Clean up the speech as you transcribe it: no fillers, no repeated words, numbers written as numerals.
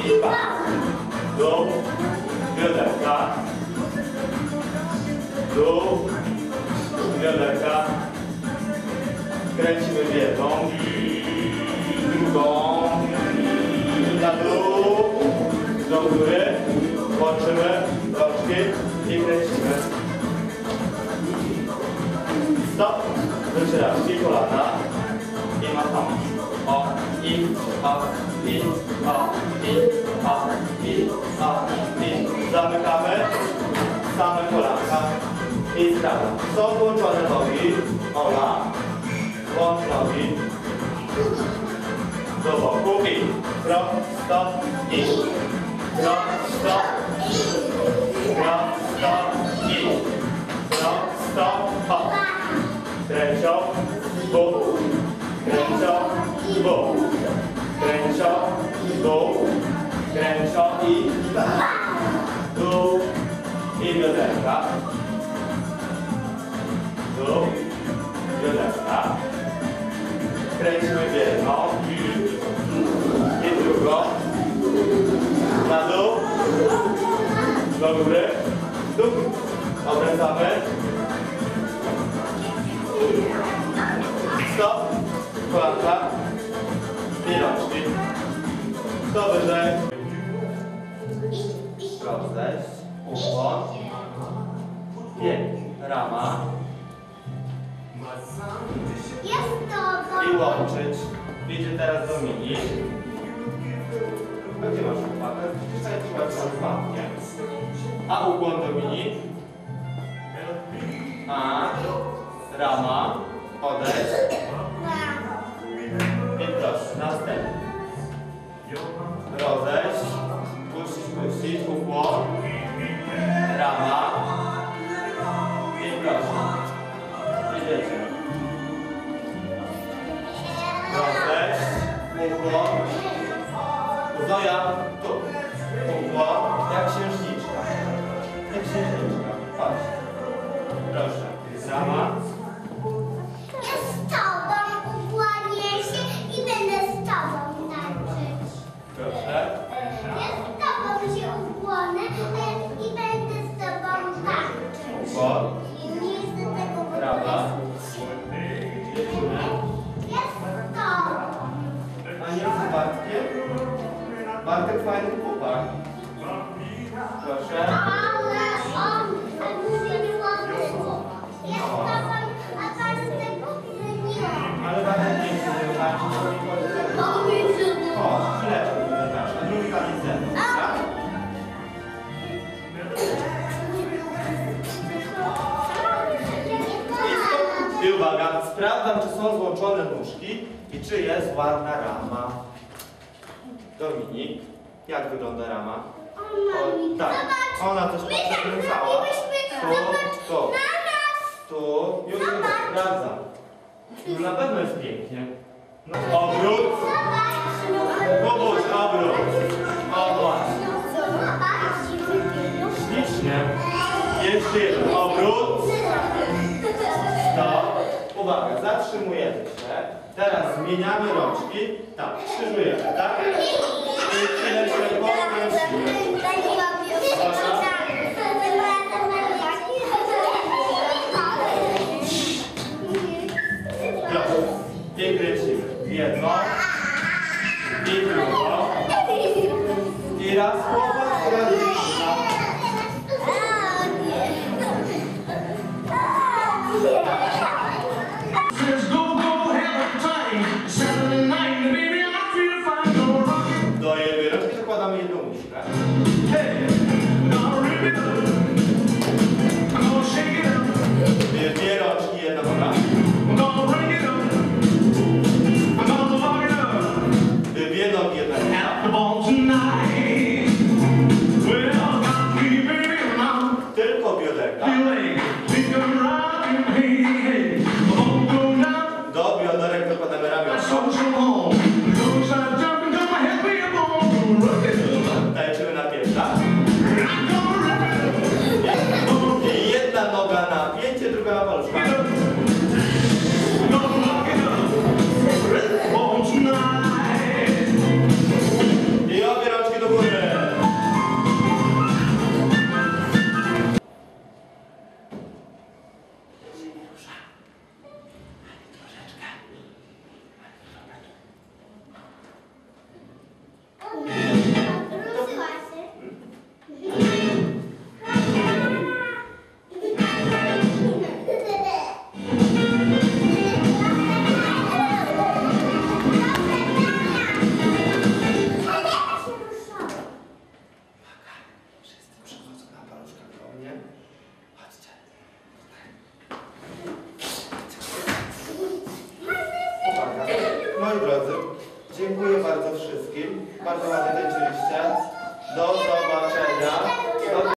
i pas. Dół, bioderka. Dół, bioderka. Kręcimy w jedną, drugą, na dół, do góry, łączymy rączki i kręcimy. Stop, wycieraczki, kolana i machamy. O, i, o, i, o, i, o, i, o, i. Zamykamy same kolanka i sprawa. Są włączone nogi, Ola. Łącz nogi do boku i prosto i prosto i prosto hop. Kręcią, bóg, kręcią, bóg, kręcią, bóg, kręcią i dół i bioderka. Dół, bioderka. Kręcimy w jedną i drugą. Na dół, do góry, dół. Obracamy. Stop, kolanka i rączki. To wyżej. Rozejść, ukłon. Pięknie, rama. I łączyć. Idzie teraz Dominik. A gdzie masz chłopakę? Dzisiaj trzeba spadnie. A ukłon Dominik. A. Rama. Odejść. I proszę, następny. Rozejść. Puścić, ukłon. Rama. I proszę. Idziecie. Rozejść, ukłon. Zoja, tu. Ukłon, jak księżniczka. Jak księżniczka. Patrz. Proszę. Rama. Ja z tobą ukłonię się i będę z tobą tańczyć. Proszę. Ja z tobą się ukłonę i będę z tobą tańczyć. Ukłon. I nie chcę tego Rama. Ja z tobą. A nie z Bartkiem? Bartek fajny chłopak. Proszę. Ale on mówi nie ładnie. Ja z tobą, a Bartek nie. Ale Bartek nie chce tego tańczyć, to nie chodzi o to. Chodź, chwileczkę będę tańczyć. A drugi tam jest ze mną, tak? I uwaga, sprawdzam, czy są złączone nóżki i czy jest ładna rama. Dominik, jak wygląda rama? O, tak, ona też przekręcała. Tu, już sprawdzam. Już na pewno jest pięknie. No, obrót. Obrót. O, właśnie. Ślicznie. Jeszcze jeden. Obrót. Stop. Uwaga, zatrzymujemy się. Teraz zmieniamy rączki. Tak, krzyżujemy, tak? I chwilę się pokręcimy. I kręcimy. Jedno. I drugą. I raz chłopak, raz dziewczyna. Says go, go, have a time. Saturday night, baby, I feel fine. Go rock Bardzo ładnie tańczyliście. Do zobaczenia.